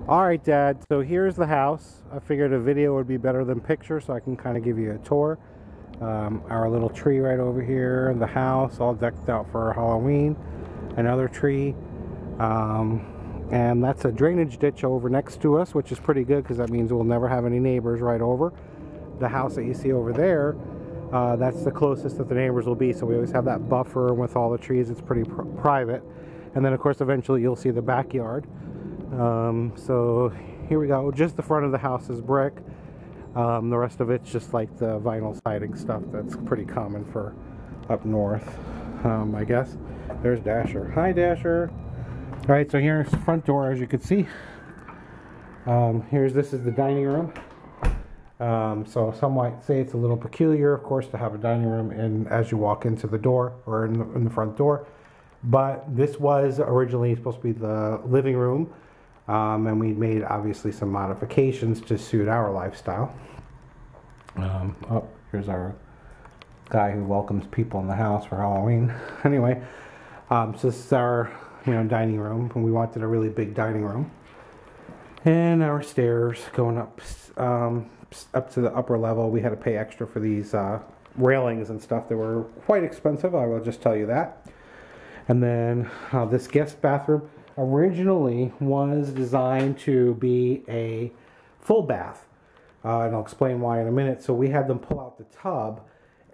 Alright, Dad, so here's the house. I figured a video would be better than picture, so I can kind of give you a tour. Our little tree right over here, the house all decked out for Halloween. Another tree. And that's a drainage ditch over next to us, which is pretty good because that means we'll never have any neighbors right over. The house that you see over there, that's the closest that the neighbors will be, so we always have that buffer with all the trees. It's pretty private. And then, of course, eventually you'll see the backyard. So here we go. Just the front of the house is brick. The rest of it's just like the vinyl siding stuff that's pretty common for up north, I guess. There's Dasher. Hi, Dasher. All right, so here's the front door, as you can see. This is the dining room. So some might say it's a little peculiar, of course, to have a dining room as you walk into the door or in the front door. But this was originally supposed to be the living room. And we made obviously some modifications to suit our lifestyle. Here's our guy who welcomes people in the house for Halloween. Anyway, so this is our dining room, and we wanted a really big dining room. And our stairs going up to the upper level. We had to pay extra for these railings and stuff. They were quite expensive, I will just tell you that. And then this guest bathroom originally was designed to be a full bath, and I'll explain why in a minute. So we had them pull out the tub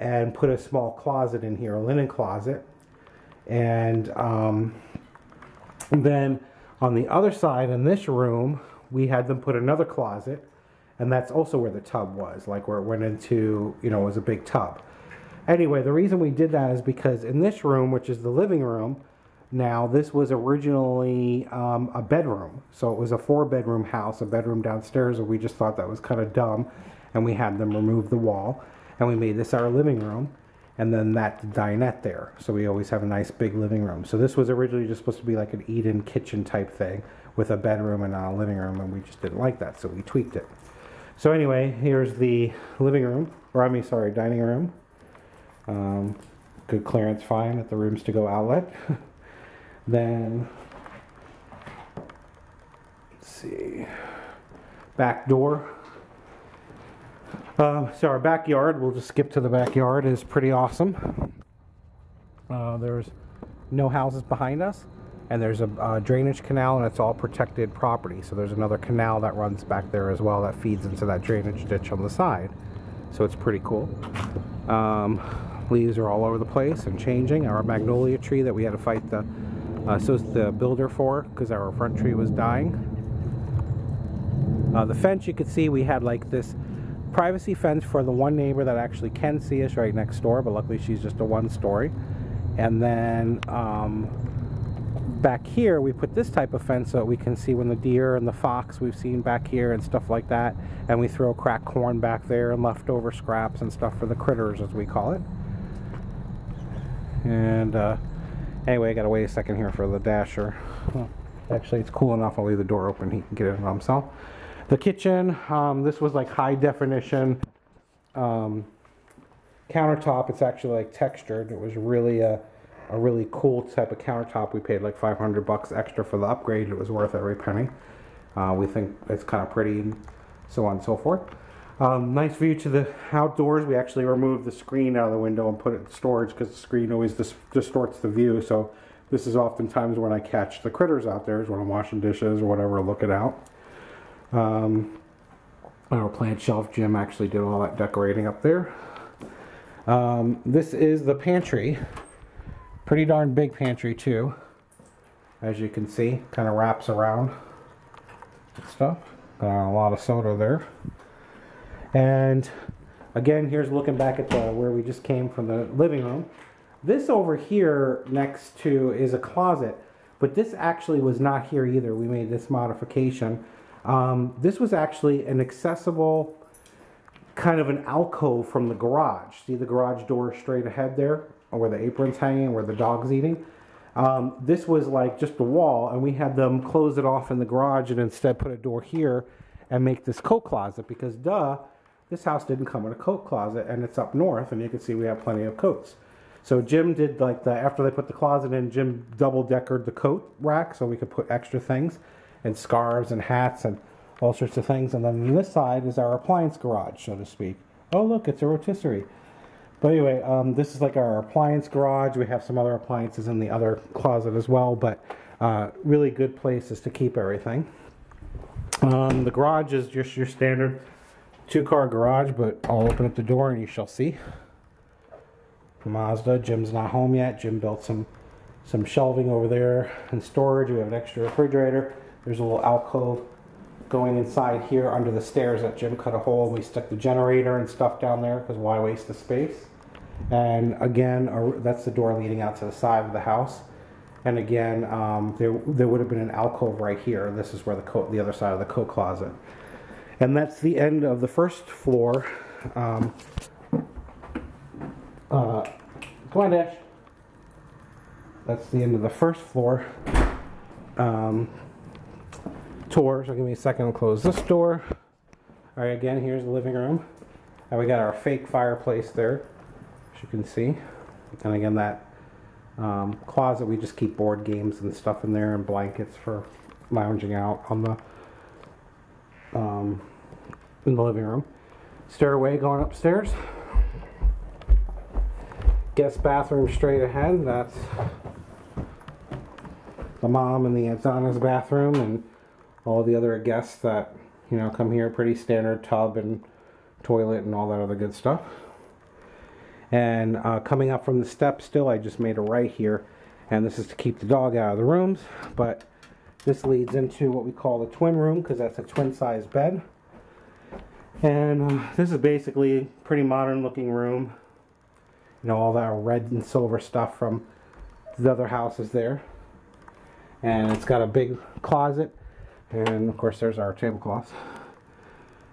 and put a small closet in here, a linen closet, and then on the other side in this room we had them put another closet, and that's also where the tub was, like where it went into, it was a big tub. Anyway, the reason we did that is because in this room, which is the living room, now, this was originally a bedroom. So it was a 4-bedroom house, a bedroom downstairs, and we just thought that was kind of dumb. And we had them remove the wall, and we made this our living room, and then that dinette there. So we always have a nice big living room. So this was originally just supposed to be like an eat-in kitchen type thing with a bedroom and a living room, and we just didn't like that, so we tweaked it. So anyway, here's the living room, dining room. Good clearance find at the rooms to go outlet. Then, let's see, back door. So our backyard, we'll just skip to the backyard, is pretty awesome. There's no houses behind us, and there's a drainage canal, and it's all protected property. So there's another canal that runs back there as well that feeds into that drainage ditch on the side. So it's pretty cool. Leaves are all over the place and changing. Our magnolia tree that we had to fight the builder for because our front tree was dying. The fence, you could see we had like this privacy fence for the one neighbor that actually can see us right next door, but luckily she's just a 1-story. And then back here we put this type of fence so that we can see when the deer and the fox we've seen back here and stuff like that. And we throw cracked corn back there and leftover scraps and stuff for the critters, as we call it. And anyway, I gotta wait a second here for the Dasher. Well, actually, it's cool enough. I'll leave the door open. He can get it on himself. The kitchen, this was like high definition countertop. It's actually like textured. It was really a really cool type of countertop. We paid like $500 extra for the upgrade. It was worth every penny. We think it's kind of pretty, and so on and so forth. Nice view to the outdoors. We actually removed the screen out of the window and put it in storage because the screen always distorts the view. So this is oftentimes when I catch the critters out there, is when I'm washing dishes or whatever, looking out. Our plant shelf, Jim actually did all that decorating up there. This is the pantry. Pretty darn big pantry too. As you can see, kind of wraps around and stuff. Got a lot of soda there. And again, here's looking back at where we just came from, the living room. This over here next to is a closet, but this actually was not here either. We made this modification. This was actually an accessible kind of an alcove from the garage. See the garage door straight ahead there, where the apron's hanging, where the dog's eating? This was like just the wall, and we had them close it off in the garage and instead put a door here and make this coat closet, because this house didn't come with a coat closet, and it's up north, and you can see we have plenty of coats. So Jim did like after they put the closet in, Jim double-deckered the coat rack so we could put extra things. and scarves and hats and all sorts of things. And then on this side is our appliance garage, so to speak. Oh, look, it's a rotisserie. But anyway, this is like our appliance garage. We have some other appliances in the other closet as well, but really good places to keep everything. The garage is just your standard 2-car garage, but I'll open up the door and you shall see. Mazda. Jim's not home yet. Jim built some shelving over there and storage. We have an extra refrigerator. There's a little alcove going inside here under the stairs that Jim cut a hole. We stuck the generator and stuff down there because why waste the space? And again, that's the door leading out to the side of the house. And again, there would have been an alcove right here. This is where the other side of the coat closet. And that's the end of the first floor. Come on, Dash. That's the end of the first floor tour. So give me a second to close this door. All right, again, here's the living room. And we got our fake fireplace there, as you can see. And again, that closet, we just keep board games and stuff in there and blankets for lounging out on the in the living room. Stairway going upstairs. Guest bathroom straight ahead. That's the mom and the Aunt Donna's bathroom, and all the other guests that, you know, come here. Pretty standard tub and toilet and all that other good stuff. And coming up from the steps still, I just made a right here, and this is to keep the dog out of the rooms. But this leads into what we call the twin room, because that's a twin size bed. And this is basically a pretty modern looking room. You know, all that red and silver stuff from the other houses there. And it's got a big closet. And of course there's our tablecloths.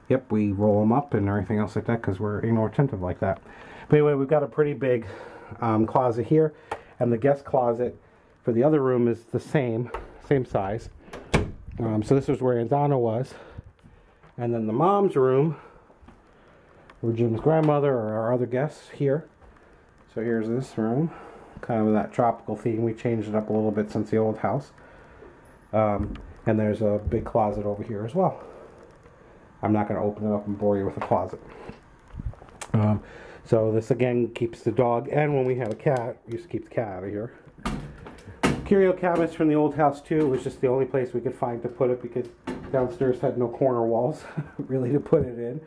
Yep, we roll them up and everything else like that because we're anal retentive like that. But anyway, we've got a pretty big closet here. And the guest closet for the other room is the same size. So this is where Aunt Donna was. And then the mom's room, where Jim's grandmother or our other guests here. So here's this room, kind of that tropical theme. We changed it up a little bit since the old house. And there's a big closet over here as well. I'm not going to open it up and bore you with the closet. So this again keeps the dog, and when we had a cat, we used to keep the cat out of here. Curio cabinets from the old house too. It was just the only place we could find to put it because downstairs had no corner walls really to put it in.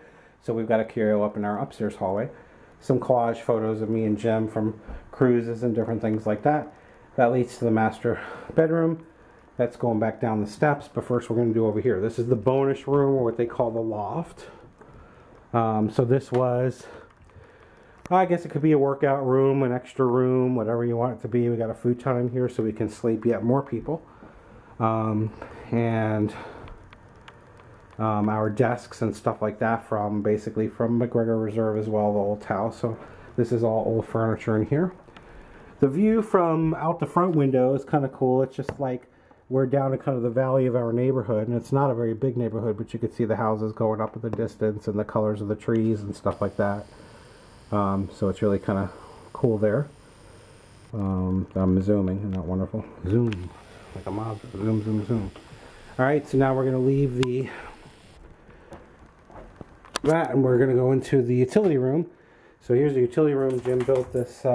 So we've got a curio up in our upstairs hallway. Some collage photos of me and Jim from cruises and different things like that. That leads to the master bedroom. That's going back down the steps, but first we're going to do over here. This is the bonus room, or what they call the loft. So this was, I guess it could be a workout room, an extra room, whatever you want it to be. We got a futon in here so we can sleep yet more people. Our desks and stuff like that basically from McGregor Reserve as well, the old house. So this is all old furniture in here. The view from out the front window is kind of cool. It's just like we're down in kind of the valley of our neighborhood, and it's not a very big neighborhood, but you can see the houses going up in the distance and the colors of the trees and stuff like that. So it's really kind of cool there. I'm zooming, isn't that wonderful? Zoom, like a mob. Zoom, zoom, zoom. All right, so now we're going to leave that, and we're going to go into the utility room. So here's the utility room. Jim built this.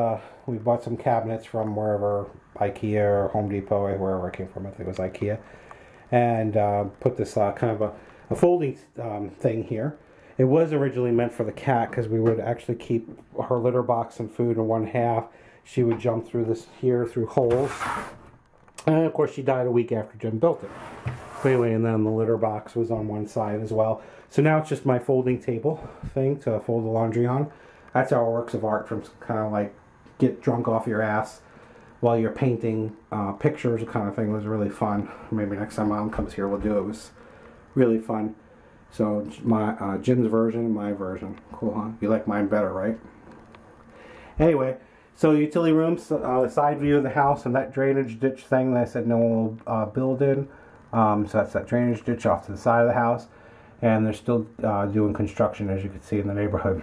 We bought some cabinets from wherever, IKEA or Home Depot, wherever it came from. I think it was IKEA. And put this kind of a folding thing here. It was originally meant for the cat because we would actually keep her litter box and food in one half. She would jump through this here through holes. And of course she died a week after Jim built it. But anyway, and then the litter box was on one side as well. So now it's just my folding table thing to fold the laundry on. That's our works of art, from kind of like get drunk off your ass while you're painting pictures kind of thing. It was really fun. Maybe next time Mom comes here we'll do it. It was really fun. So my Jim's version, my version. Cool, huh? You like mine better, right? Anyway, so utility rooms, the side view of the house, and that drainage ditch thing that I said no one will build in. So that's that drainage ditch off to the side of the house. And they're still doing construction, as you can see in the neighborhood.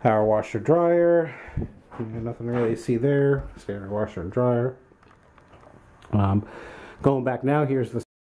Our washer dryer. Nothing to really see there. Standard washer and dryer. Going back now, here's the